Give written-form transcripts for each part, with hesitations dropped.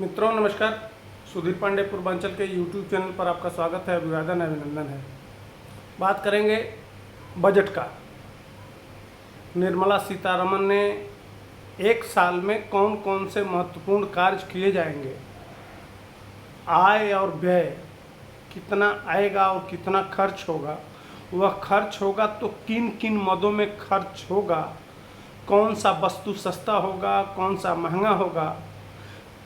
मित्रों नमस्कार। सुधीर पांडे पूर्वांचल के यूट्यूब चैनल पर आपका स्वागत है, अभिवादन अभिनंदन है। बात करेंगे बजट का। निर्मला सीतारमण ने एक साल में कौन कौन से महत्वपूर्ण कार्य किए जाएंगे, आय और व्यय कितना आएगा और कितना खर्च होगा, वह खर्च होगा तो किन किन मदों में खर्च होगा, कौन सा वस्तु सस्ता होगा, कौन सा महंगा होगा,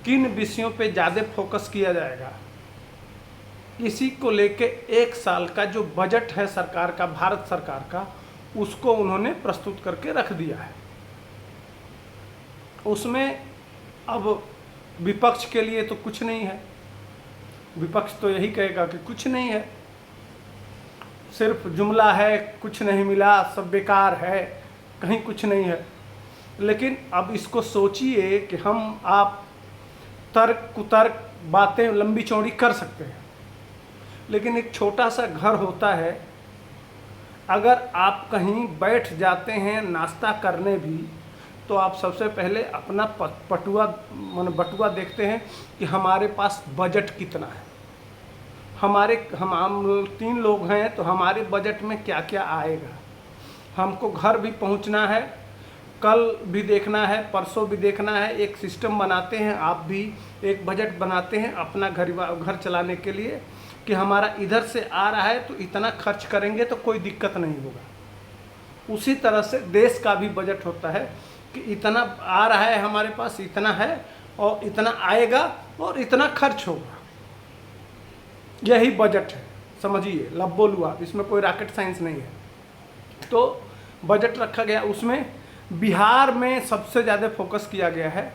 किन विषयों पे ज़्यादा फोकस किया जाएगा, इसी को लेके एक साल का जो बजट है सरकार का, भारत सरकार का, उसको उन्होंने प्रस्तुत करके रख दिया है। उसमें अब विपक्ष के लिए तो कुछ नहीं है। विपक्ष तो यही कहेगा कि कुछ नहीं है, सिर्फ जुमला है, कुछ नहीं मिला, सब बेकार है, कहीं कुछ नहीं है। लेकिन अब इसको सोचिए कि हम आप तर्क कुतर्क बातें लंबी चौड़ी कर सकते हैं, लेकिन एक छोटा सा घर होता है, अगर आप कहीं बैठ जाते हैं नाश्ता करने भी, तो आप सबसे पहले अपना बटुआ देखते हैं कि हमारे पास बजट कितना है। हम 3 लोग हैं तो हमारे बजट में क्या क्या आएगा। हमको घर भी पहुंचना है, कल भी देखना है, परसों भी देखना है। एक सिस्टम बनाते हैं, आप भी एक बजट बनाते हैं अपना घर चलाने के लिए कि हमारा इधर से आ रहा है तो इतना खर्च करेंगे तो कोई दिक्कत नहीं होगा। उसी तरह से देश का भी बजट होता है कि इतना आ रहा है, हमारे पास इतना है और इतना आएगा और इतना खर्च होगा। यही बजट है, समझिए, लब्बो लुआ, इसमें कोई रॉकेट साइंस नहीं है। तो बजट रखा गया, उसमें बिहार में सबसे ज़्यादा फोकस किया गया है।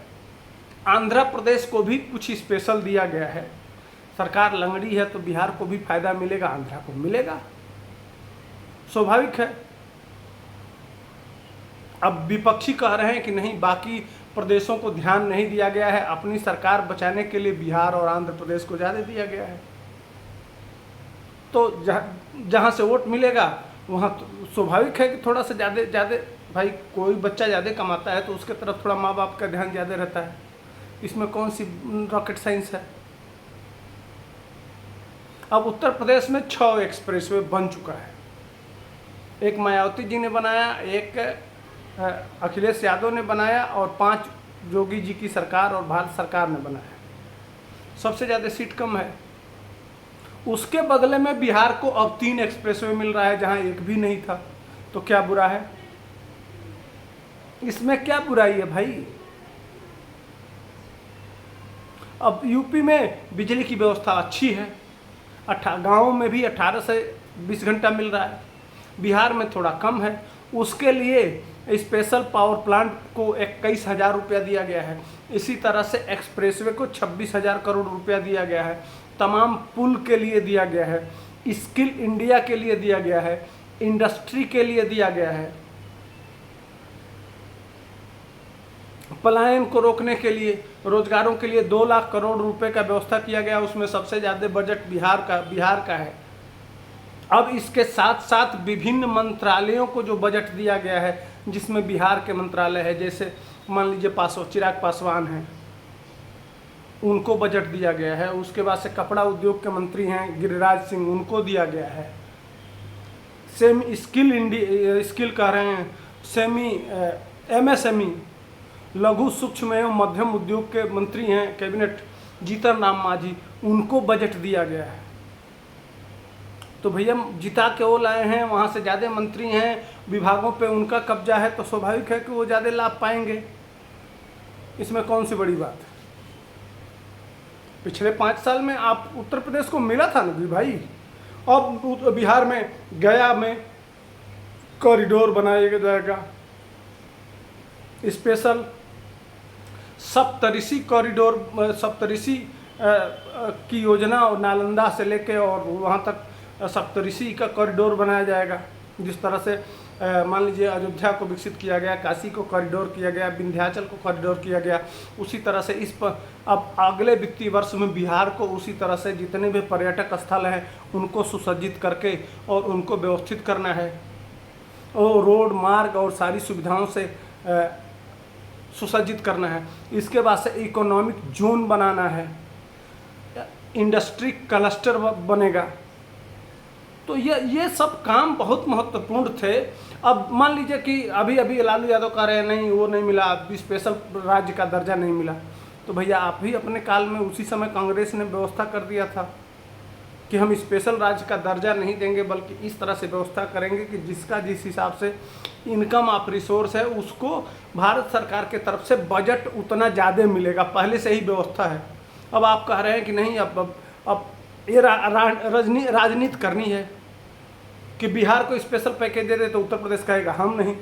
आंध्र प्रदेश को भी कुछ स्पेशल दिया गया है। सरकार लंगड़ी है तो बिहार को भी फायदा मिलेगा, आंध्र को मिलेगा, स्वाभाविक है। अब विपक्षी कह रहे हैं कि नहीं, बाकी प्रदेशों को ध्यान नहीं दिया गया है, अपनी सरकार बचाने के लिए बिहार और आंध्र प्रदेश को ज़्यादा दिया गया है। तो जहाँ से वोट मिलेगा वहाँ तो स्वाभाविक है कि थोड़ा सा ज़्यादा भाई, कोई बच्चा ज़्यादा कमाता है तो उसके तरफ थोड़ा माँ बाप का ध्यान ज़्यादा रहता है। इसमें कौन सी रॉकेट साइंस है। अब उत्तर प्रदेश में 6 एक्सप्रेसवे बन चुका है। एक मायावती जी ने बनाया, एक अखिलेश यादव ने बनाया और 5 योगी जी की सरकार और भारत सरकार ने बनाया। सबसे ज़्यादा सीट कम है। उसके बदले में बिहार को अब 3 एक्सप्रेसवे मिल रहा है जहां एक भी नहीं था। तो क्या बुरा है इसमें? क्या बुराई है भाई? अब यूपी में बिजली की व्यवस्था अच्छी है, गाँव में भी 18 से 20 घंटा मिल रहा है। बिहार में थोड़ा कम है, उसके लिए स्पेशल पावर प्लांट को 21,000 रुपया दिया गया है। इसी तरह से एक्सप्रेसवे को 26,000 करोड़ रुपया दिया गया है। तमाम पुल के लिए दिया गया है, स्किल इंडिया के लिए दिया गया है, इंडस्ट्री के लिए दिया गया है, पलायन को रोकने के लिए, रोजगारों के लिए 2 लाख करोड़ रुपए का व्यवस्था किया गया। उसमें सबसे ज़्यादा बजट बिहार का है। अब इसके साथ साथ विभिन्न मंत्रालयों को जो बजट दिया गया है, जिसमें बिहार के मंत्रालय है, जैसे मान लीजिए चिराग पासवान हैं, उनको बजट दिया गया है। उसके बाद से कपड़ा उद्योग के मंत्री हैं गिरिराज सिंह, उनको दिया गया है। स्किल कह रहे हैं, MSME लघु सूक्ष्म एवं मध्यम उद्योग के मंत्री हैं कैबिनेट जीतन राम मांझी, उनको बजट दिया गया है। तो भैया जिता के वो लाए हैं, वहाँ से ज़्यादा मंत्री हैं, विभागों पे उनका कब्जा है, तो स्वाभाविक है कि वो ज़्यादा लाभ पाएंगे। इसमें कौन सी बड़ी बात है? पिछले 5 साल में आप उत्तर प्रदेश को मिला था ना भाई। अब बिहार में गया में कॉरिडोर बनाया जाएगा, स्पेशल सप्तऋषि कॉरिडोर, सप्तऋषि की योजना, और नालंदा से लेके और वहाँ तक सप्तऋषि का कॉरिडोर बनाया जाएगा। जिस तरह से मान लीजिए अयोध्या को विकसित किया गया, काशी को कॉरिडोर किया गया, विंध्याचल को कॉरिडोर किया गया, उसी तरह से इस पर अब अगले वित्तीय वर्ष में बिहार को उसी तरह से जितने भी पर्यटक स्थल हैं उनको सुसज्जित करके और उनको व्यवस्थित करना है, और रोड मार्ग और सारी सुविधाओं से सुसज्जित करना है। इसके बाद से इकोनॉमिक जोन बनाना है, इंडस्ट्री क्लस्टर बनेगा। तो ये सब काम बहुत महत्वपूर्ण थे। अब मान लीजिए कि अभी अभी लालू यादव कह रहे हैं नहीं वो नहीं मिला, स्पेशल राज्य का दर्जा नहीं मिला, तो भैया आप भी अपने काल में उसी समय कांग्रेस ने व्यवस्था कर दिया था कि हम स्पेशल राज्य का दर्जा नहीं देंगे, बल्कि इस तरह से व्यवस्था करेंगे कि जिसका जिस हिसाब से इनकम ऑफ रिसोर्स है उसको भारत सरकार के तरफ से बजट उतना ज़्यादा मिलेगा। पहले से ही व्यवस्था है। अब आप कह रहे हैं कि नहीं अब ये राजनीति करनी है कि बिहार को स्पेशल पैकेज दे दे, तो उत्तर प्रदेश कहेगा हम नहीं,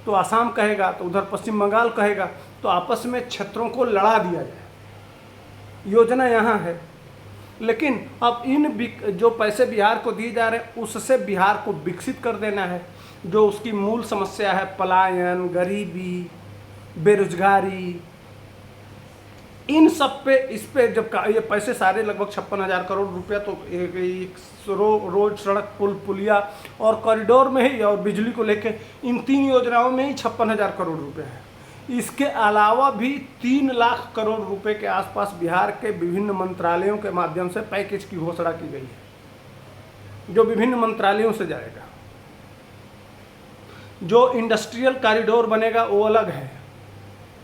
तो आसाम कहेगा, तो उधर पश्चिम बंगाल कहेगा, तो आपस में क्षेत्रों को लड़ा दिया जाए। योजना यहाँ है, लेकिन अब इन जो पैसे बिहार को दिए जा रहे हैं उससे बिहार को विकसित कर देना है। जो उसकी मूल समस्या है पलायन, गरीबी, बेरोजगारी, इन सब पे इस पे जब ये पैसे सारे लगभग 56,000 करोड़ रुपया तो एक रोड, सड़क, पुल, पुलिया और कॉरिडोर में ही और बिजली को लेके इन 3 योजनाओं में ही 56,000 करोड़ रुपए है। इसके अलावा भी 3 लाख करोड़ रुपए के आसपास बिहार के विभिन्न मंत्रालयों के माध्यम से पैकेज की घोषणा की गई है, जो विभिन्न मंत्रालयों से जाएगा। जो इंडस्ट्रियल कॉरिडोर बनेगा वो अलग है।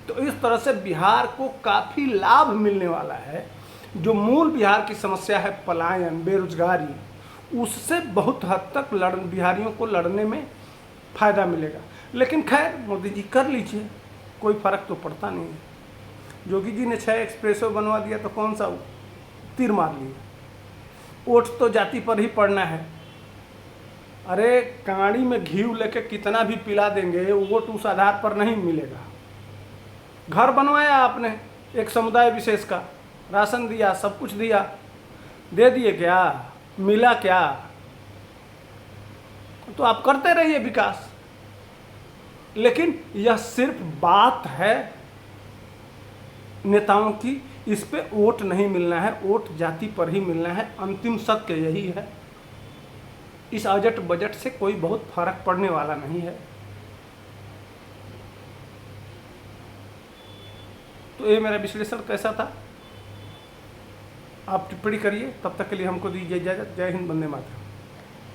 तो इस तरह से बिहार को काफ़ी लाभ मिलने वाला है। जो मूल बिहार की समस्या है पलायन, बेरोजगारी, उससे बहुत हद तक बिहारियों को लड़ने में फ़ायदा मिलेगा। लेकिन खैर मोदी जी कर लीजिए, कोई फ़र्क तो पड़ता नहीं है। योगी जी ने 6 एक्सप्रेसवे बनवा दिया तो कौन सा तीर मार लिया। वोट तो जाति पर ही पड़ना है। अरे कांडी में घी लेके कितना भी पिला देंगे, वोट उस आधार पर नहीं मिलेगा। घर बनवाया आपने एक समुदाय विशेष का, राशन दिया, सब कुछ दिया, दे दिए, क्या मिला? क्या? तो आप करते रहिए विकास, लेकिन यह सिर्फ बात है नेताओं की। इस पे वोट नहीं मिलना है, वोट जाति पर ही मिलना है। अंतिम सत्य यही है। इस बजट से कोई बहुत फर्क पड़ने वाला नहीं है। तो ये मेरा विश्लेषण कैसा था आप टिप्पणी करिए। तब तक के लिए हमको दीजिए इजाज़त। जय हिंद, वंदे मातरम।